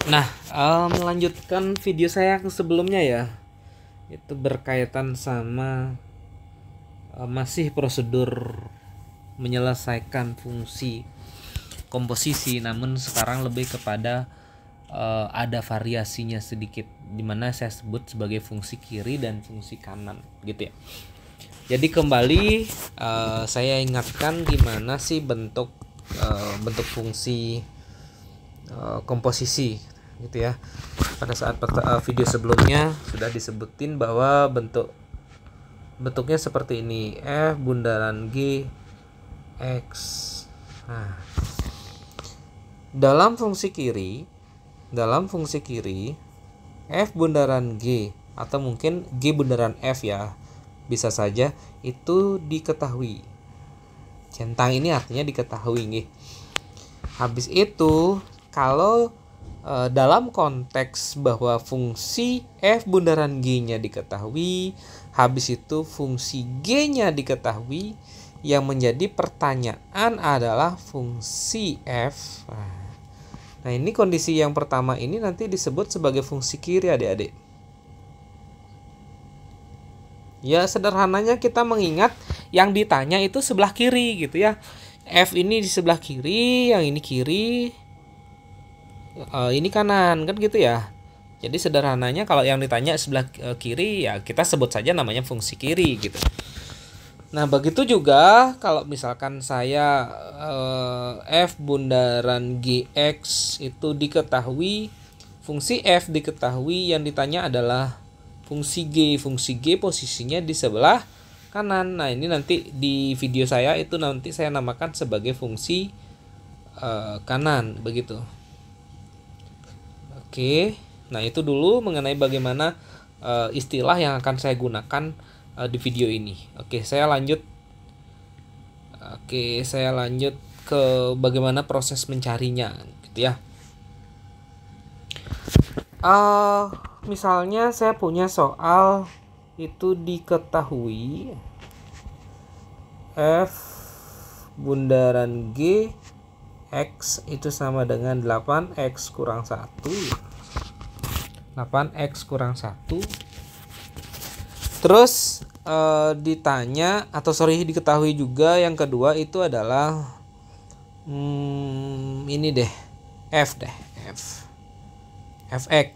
Nah, melanjutkan video saya yang sebelumnya ya, itu berkaitan sama masih prosedur menyelesaikan fungsi komposisi, namun sekarang lebih kepada ada variasinya sedikit, dimana saya sebut sebagai fungsi kiri dan fungsi kanan, gitu ya. Jadi kembali saya ingatkan gimana sih bentuk fungsi komposisi, gitu ya. Pada saat video sebelumnya sudah disebutin bahwa bentuknya seperti ini, F bundaran G X. Nah, dalam fungsi kiri F bundaran G atau mungkin G bundaran F ya, bisa saja itu diketahui. Centang ini artinya diketahui nih. Habis itu kalau dalam konteks bahwa fungsi F bundaran G-nya diketahui, habis itu fungsi G-nya diketahui, yang menjadi pertanyaan adalah fungsi F. Nah, ini kondisi yang pertama ini nanti disebut sebagai fungsi kiri, adik-adik. Ya, sederhananya kita mengingat yang ditanya itu sebelah kiri gitu ya. F ini di sebelah kiri, yang ini kiri, ini kanan, kan gitu ya. Jadi sederhananya kalau yang ditanya sebelah kiri, ya kita sebut saja namanya fungsi kiri gitu. Nah, begitu juga kalau misalkan saya F bundaran GX itu diketahui, fungsi F diketahui, yang ditanya adalah fungsi G. Fungsi G posisinya di sebelah kanan. Nah, ini nanti di video saya itu nanti saya namakan sebagai fungsi kanan, begitu. Oke, nah itu dulu mengenai bagaimana istilah yang akan saya gunakan di video ini. Oke, saya lanjut ke bagaimana proses mencarinya, gitu ya. Misalnya saya punya soal itu diketahui F bundaran G X itu sama dengan 8X kurang 1. 8X kurang 1. Terus ditanya atau diketahui juga yang kedua itu adalah ini deh, F Fx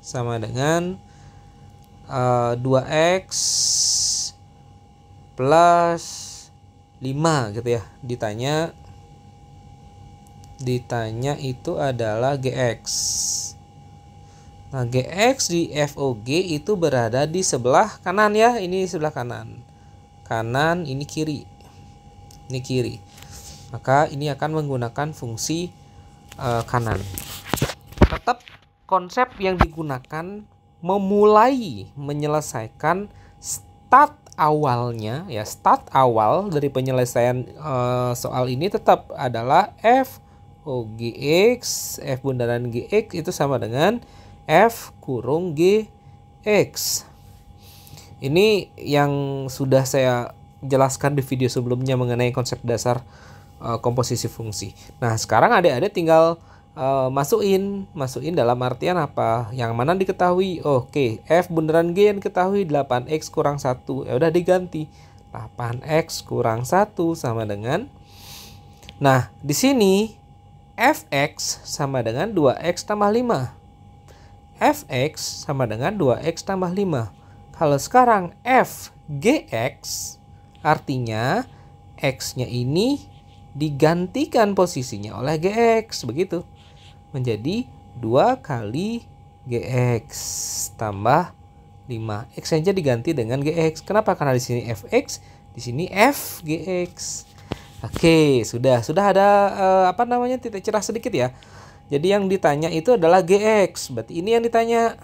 sama dengan 2X plus 5 gitu ya. Ditanya itu adalah Gx. Nah, Gx di FOG itu berada di sebelah kanan ya. Ini sebelah kanan. Kanan, ini kiri. Ini kiri. Maka ini akan menggunakan fungsi kanan. Tetap konsep yang digunakan memulai menyelesaikan start awalnya ya, start awal dari penyelesaian soal ini tetap adalah FOGX, F bundaran GX itu sama dengan F kurung GX. Ini yang sudah saya jelaskan di video sebelumnya mengenai konsep dasar komposisi fungsi. Nah, sekarang adik-adik tinggal masukin dalam artian apa? Yang mana diketahui? Oke, F bundaran G yang diketahui 8X kurang 1. Ya udah diganti. 8X kurang 1 sama dengan, nah, di sini Fx sama dengan 2X tambah 5. Fx sama dengan 2X tambah 5. Kalau sekarang F Gx artinya X-nya ini digantikan posisinya oleh Gx, begitu. Menjadi 2 kali Gx tambah 5. X saja diganti dengan Gx. Kenapa? Karena di sini Fx, di sini Fgx. Oke, sudah ada titik cerah sedikit ya. Jadi yang ditanya itu adalah Gx. Berarti ini yang ditanya.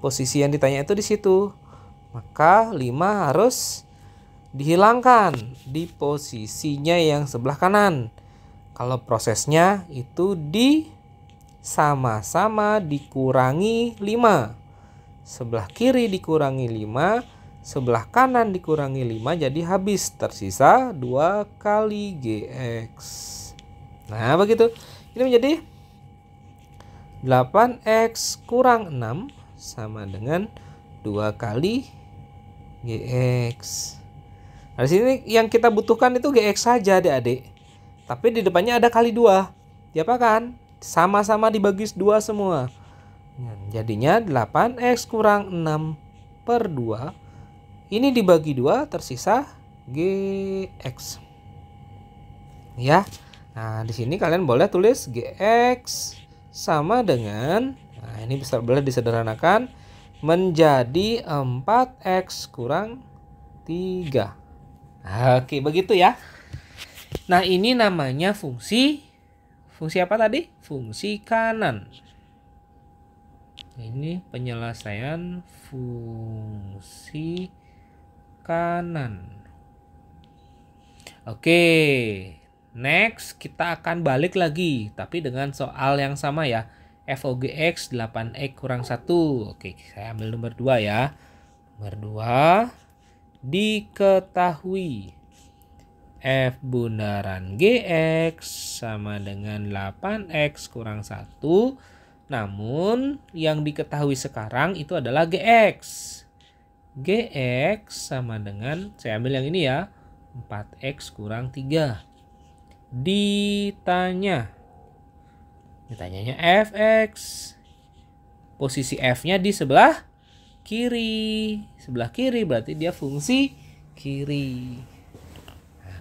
Posisi yang ditanya itu di situ. Maka 5 harus dihilangkan di posisinya yang sebelah kanan. Kalau prosesnya itu sama-sama dikurangi 5. Sebelah kiri dikurangi 5, sebelah kanan dikurangi 5, jadi habis, tersisa 2 kali Gx. Nah, begitu. Ini menjadi 8X kurang 6 sama dengan 2 kali GX. Nah, di sini yang kita butuhkan itu GX saja adik-adik. Tapi di depannya ada kali 2. Diapakan? Sama-sama dibagi 2 semua. Jadinya 8X kurang 6 per 2. Ini dibagi 2 tersisa GX. Ya. Nah, di sini kalian boleh tulis GX sama dengan, nah ini bisa boleh disederhanakan menjadi 4X kurang 3. Oke, begitu ya. Nah, ini namanya fungsi apa tadi? Fungsi kanan. Ini penyelesaian fungsi kanan. Oke, next kita akan balik lagi, tapi dengan soal yang sama ya. FOGX 8X kurang 1. Oke, saya ambil nomor 2 ya. Nomor 2, diketahui F bundaran GX sama dengan 8X kurang 1. Namun yang diketahui sekarang itu adalah GX. GX sama dengan, saya ambil yang ini ya, 4X kurang 3. Ditanyanya Fx. Posisi F-nya di sebelah kiri. Sebelah kiri berarti dia fungsi kiri.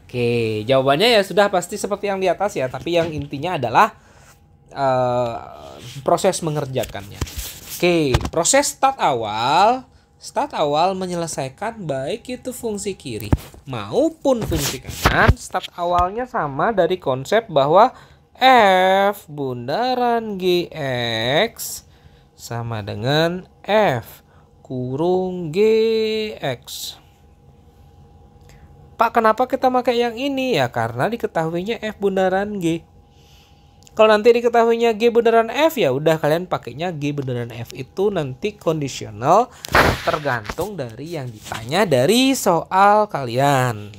Oke, jawabannya ya sudah pasti seperti yang di atas ya. Tapi yang intinya adalah proses mengerjakannya. Oke, proses start awal menyelesaikan baik itu fungsi kiri maupun fungsi kanan. Start awalnya sama dari konsep bahwa F bundaran GX sama dengan F kurung GX. Pak, kenapa kita pakai yang ini? Ya karena diketahuinya F bundaran G. Kalau nanti diketahuinya G bundaran F, ya udah kalian pakainya G bundaran F. Itu nanti kondisional tergantung dari yang ditanya dari soal kalian.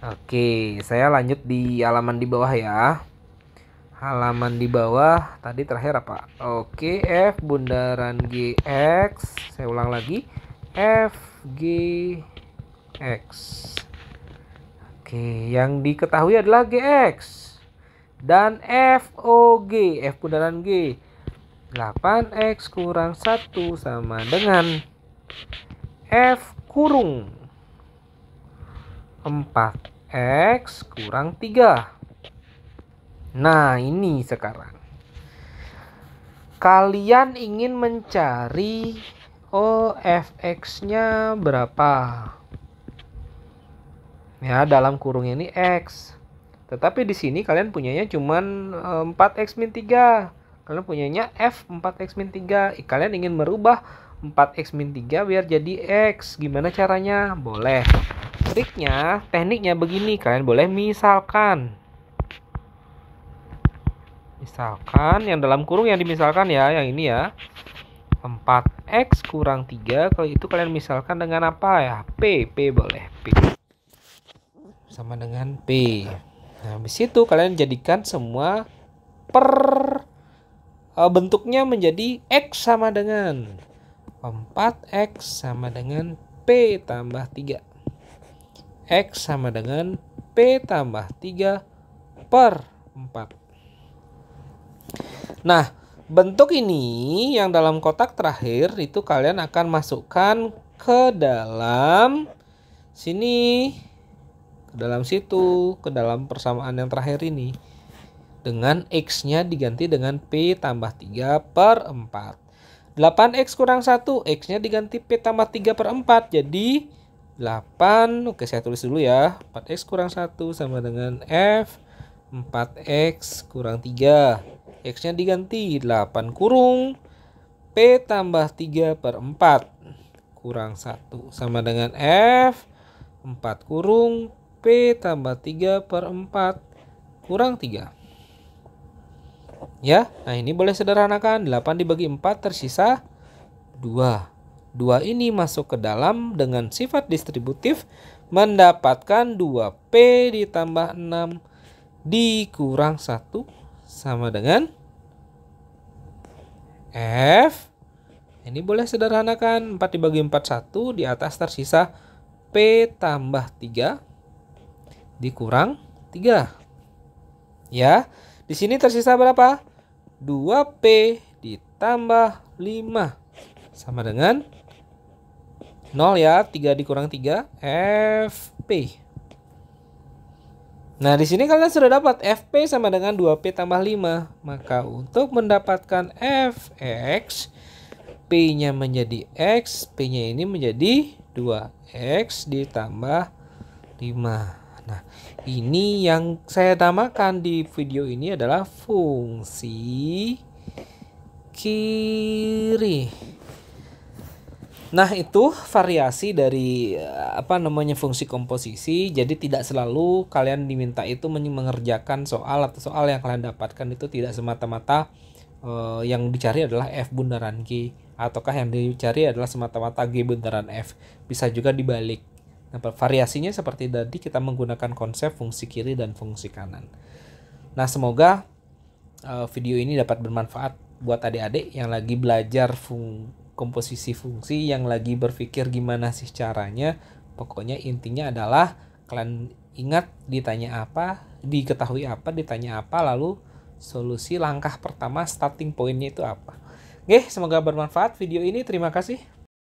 Oke, saya lanjut di halaman di bawah ya. Halaman di bawah tadi terakhir apa? Oke, F bundaran GX. Saya ulang lagi. F GX. Oke, yang diketahui adalah GX. Dan FOG, F bundaran G, 8X kurang 1 sama dengan F kurung 4X kurang 3. Nah, ini sekarang kalian ingin mencari Fx-nya berapa. Ya, dalam kurung ini X. Tetapi di sini kalian punyanya cuman 4X min 3. Kalian punyanya F 4X min 3. Kalian ingin merubah 4X min 3 biar jadi X. Gimana caranya? Boleh. Tekniknya begini. Kalian boleh misalkan. Yang dalam kurung yang dimisalkan ya. Yang ini ya. 4X kurang 3. Kalau itu kalian misalkan dengan apa ya? P boleh. P. Sama dengan P. Nah, habis itu kalian jadikan semua bentuknya menjadi X sama dengan 4X sama dengan P tambah 3. X sama dengan P tambah 3 per 4. Nah, bentuk ini yang dalam kotak terakhir itu kalian akan masukkan ke dalam sini. Dalam situ, ke dalam persamaan yang terakhir ini. Dengan X-nya diganti dengan P tambah 3 per 4. 8X kurang 1, X-nya diganti P tambah 3 per 4. Jadi 8, oke saya tulis dulu ya. 4X kurang 1 sama dengan F 4X kurang 3. X-nya diganti 8 kurung P tambah 3 per 4 kurang 1 sama dengan F 4 kurung P tambah 3 per 4 kurang 3. Ya, nah ini boleh sederhanakan. 8 dibagi 4 tersisa 2. 2 ini masuk ke dalam dengan sifat distributif mendapatkan 2P ditambah 6 dikurang 1 sama dengan F. Ini boleh sederhanakan, 4 dibagi 4 1, di atas tersisa P tambah 3 dikurang 3. Ya, di sini tersisa berapa? 2P ditambah 5 sama dengan 0 ya, 3 dikurang 3, FP. Nah, di sini kalian sudah dapat FP sama dengan 2P tambah 5. Maka untuk mendapatkan Fx, P-nya menjadi X, P-nya ini menjadi 2X ditambah 5. Nah, ini yang saya namakan di video ini adalah fungsi kiri. Nah, itu variasi dari fungsi komposisi. Jadi tidak selalu kalian diminta itu mengerjakan soal atau soal yang kalian dapatkan itu tidak semata-mata yang dicari adalah F bundaran G, ataukah yang dicari adalah semata-mata G bundaran F. Bisa juga dibalik. Nah, variasinya seperti tadi, kita menggunakan konsep fungsi kiri dan fungsi kanan. Nah, semoga video ini dapat bermanfaat buat adik-adik yang lagi belajar komposisi fungsi, yang lagi berpikir gimana sih caranya. Pokoknya intinya adalah kalian ingat ditanya apa, diketahui apa, ditanya apa, lalu solusi langkah pertama starting pointnya itu apa. Oke, semoga bermanfaat video ini. Terima kasih.